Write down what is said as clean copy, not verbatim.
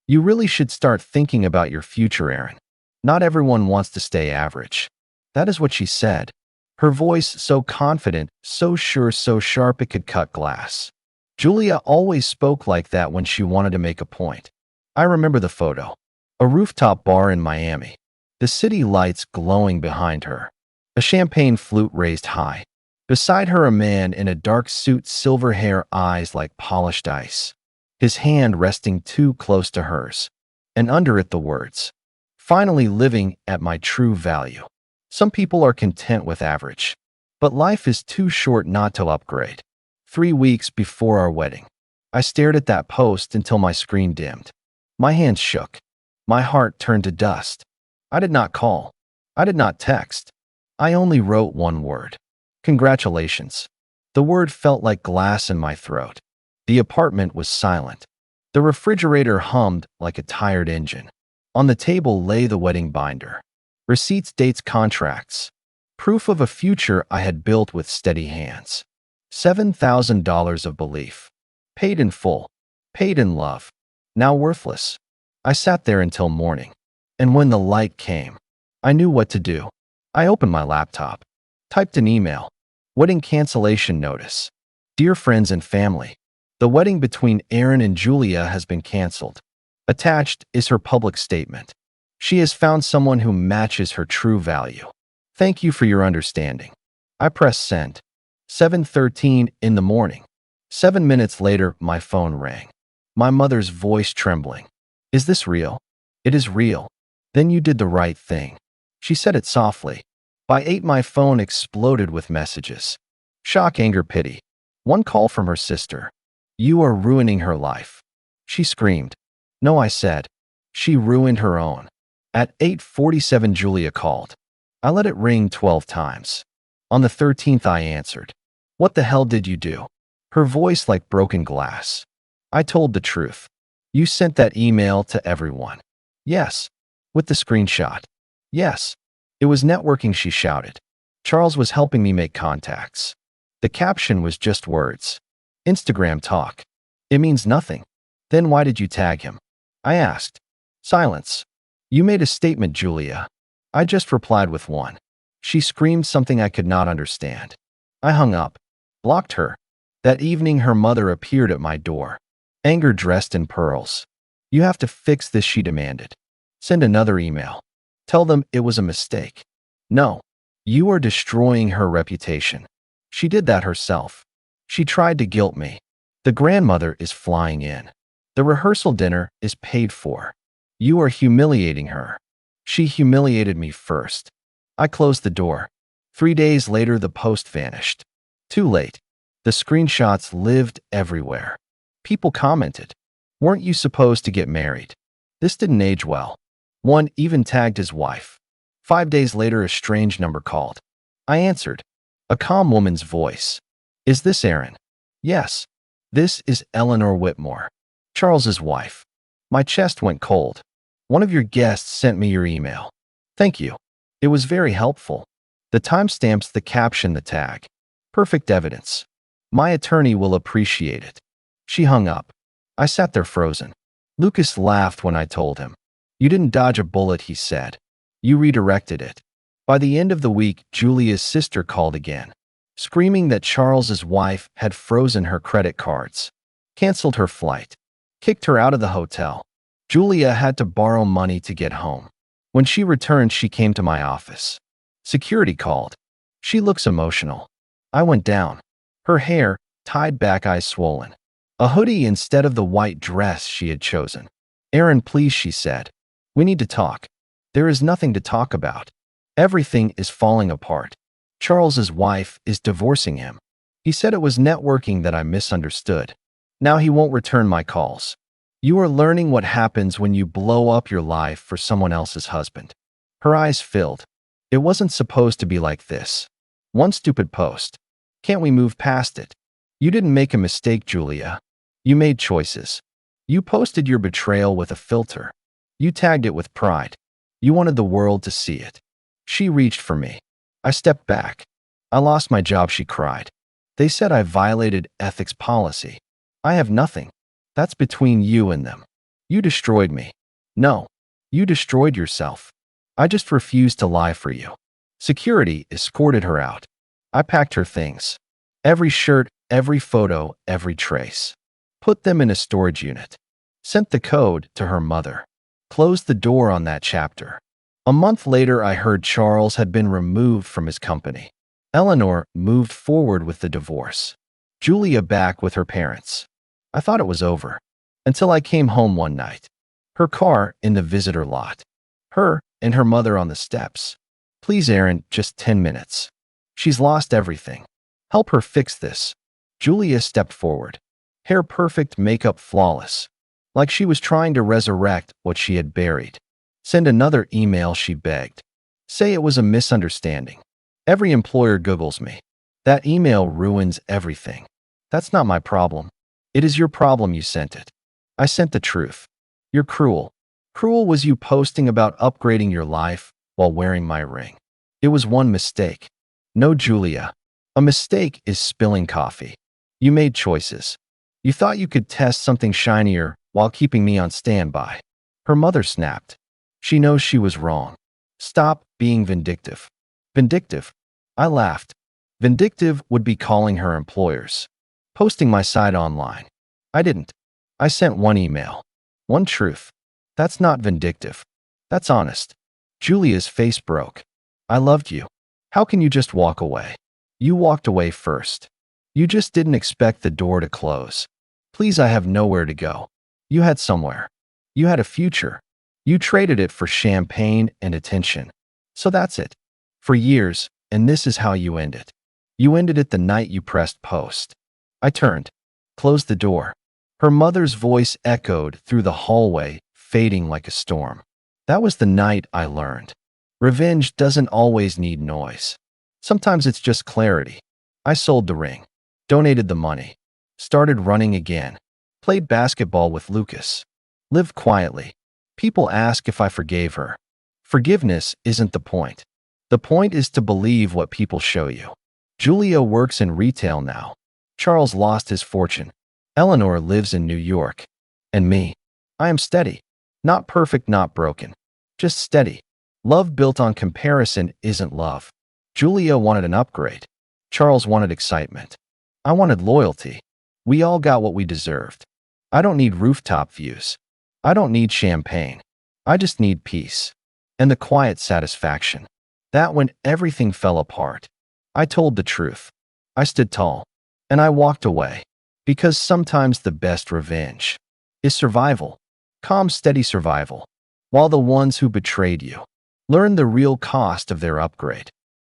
You really should start thinking about your future, Aaron. Not everyone wants to stay average. That is what she said. Her voice so confident, so sure, so sharp it could cut glass. Julia always spoke like that when she wanted to make a point. I remember the photo. A rooftop bar in Miami. The city lights glowing behind her. A champagne flute raised high. Beside her a man in a dark suit, silver hair, eyes like polished ice. His hand resting too close to hers. And under it the words, "Finally living at my true value." Some people are content with average. But life is too short not to upgrade. 3 weeks before our wedding, I stared at that post until my screen dimmed. My hands shook. My heart turned to dust. I did not call. I did not text. I only wrote one word. Congratulations. The word felt like glass in my throat. The apartment was silent. The refrigerator hummed like a tired engine. On the table lay the wedding binder. Receipts, dates, contracts. Proof of a future I had built with steady hands. $7,000 of belief. Paid in full. Paid in love. Now worthless. I sat there until morning. And when the light came, I knew what to do. I opened my laptop. Typed an email. Wedding cancellation notice. Dear friends and family, the wedding between Aaron and Julia has been canceled. Attached is her public statement. She has found someone who matches her true value. Thank you for your understanding. I pressed send. 7:13 in the morning. 7 minutes later, my phone rang. My mother's voice trembling. Is this real? It is real. Then you did the right thing. She said it softly. By 8, my phone exploded with messages. Shock, anger, pity. One call from her sister. You are ruining her life. She screamed. No, I said. She ruined her own. At 8:47, Julia called. I let it ring 12 times. On the 13th, I answered. What the hell did you do? Her voice like broken glass. I told the truth. You sent that email to everyone. Yes. With the screenshot. Yes. It was networking, she shouted. Charles was helping me make contacts. The caption was just words. Instagram talk. It means nothing. Then why did you tag him? I asked. Silence. You made a statement, Julia. I just replied with one. She screamed something I could not understand. I hung up. Blocked her. That evening her mother appeared at my door. Anger dressed in pearls. You have to fix this, she demanded. Send another email. Tell them it was a mistake. No. You are destroying her reputation. She did that herself. She tried to guilt me. The grandmother is flying in. The rehearsal dinner is paid for. You are humiliating her. She humiliated me first. I closed the door. 3 days later, the post vanished. Too late. The screenshots lived everywhere. People commented. Weren't you supposed to get married? This didn't age well. One even tagged his wife. 5 days later, a strange number called. I answered. A calm woman's voice. Is this Aaron? Yes. This is Eleanor Whitmore, Charles's wife. My chest went cold. One of your guests sent me your email. Thank you. It was very helpful. The timestamps, the caption, the tag. Perfect evidence. My attorney will appreciate it. She hung up. I sat there frozen. Lucas laughed when I told him. You didn't dodge a bullet, he said. You redirected it. By the end of the week, Julia's sister called again, screaming that Charles's wife had frozen her credit cards, canceled her flight, kicked her out of the hotel. Julia had to borrow money to get home. When she returned, she came to my office. Security called. She looks emotional. I went down. Her hair, tied back, eyes swollen. A hoodie instead of the white dress she had chosen. Aaron, please, she said. We need to talk. There is nothing to talk about. Everything is falling apart. Charles's wife is divorcing him. He said it was networking that I misunderstood. Now he won't return my calls. You are learning what happens when you blow up your life for someone else's husband. Her eyes filled. It wasn't supposed to be like this. One stupid post. Can't we move past it? You didn't make a mistake, Julia. You made choices. You posted your betrayal with a filter. You tagged it with pride. You wanted the world to see it. She reached for me. I stepped back. I lost my job, she cried. They said I violated ethics policy. I have nothing. That's between you and them. You destroyed me. No, you destroyed yourself. I just refused to lie for you. Security escorted her out. I packed her things. Every shirt, every photo, every trace. Put them in a storage unit. Sent the code to her mother. Closed the door on that chapter. A month later, I heard Charles had been removed from his company. Eleanor moved forward with the divorce. Julia back with her parents. I thought it was over. Until I came home one night. Her car in the visitor lot. Her and her mother on the steps. Please, Aaron, just 10 minutes. She's lost everything. Help her fix this. Julia stepped forward. Hair perfect, makeup flawless. Like she was trying to resurrect what she had buried. Send another email, she begged. Say it was a misunderstanding. Every employer Googles me. That email ruins everything. That's not my problem. It is your problem you sent it. I sent the truth. You're cruel. Cruel was you posting about upgrading your life while wearing my ring. It was one mistake. No, Julia. A mistake is spilling coffee. You made choices. You thought you could test something shinier while keeping me on standby. Her mother snapped. She knows she was wrong. Stop being vindictive. Vindictive? I laughed. Vindictive would be calling her employers. Posting my side online. I didn't. I sent one email. One truth. That's not vindictive. That's honest. Julia's face broke. I loved you. How can you just walk away? You walked away first. You just didn't expect the door to close. Please, I have nowhere to go. You had somewhere. You had a future. You traded it for champagne and attention. So that's it. For years, and this is how you end it. You ended it the night you pressed post. I turned. Closed the door. Her mother's voice echoed through the hallway, fading like a storm. That was the night I learned. Revenge doesn't always need noise. Sometimes it's just clarity. I sold the ring. Donated the money. Started running again. Played basketball with Lucas. Lived quietly. People ask if I forgave her. Forgiveness isn't the point. The point is to believe what people show you. Julia works in retail now. Charles lost his fortune. Eleanor lives in New York. And me. I am steady. Not perfect, not broken. Just steady. Love built on comparison isn't love. Julia wanted an upgrade. Charles wanted excitement. I wanted loyalty. We all got what we deserved. I don't need rooftop views. I don't need champagne. I just need peace. And the quiet satisfaction. That when everything fell apart. I told the truth. I stood tall. And I walked away. Because sometimes the best revenge is survival. Calm, steady survival. While the ones who betrayed you learn the real cost of their upgrade.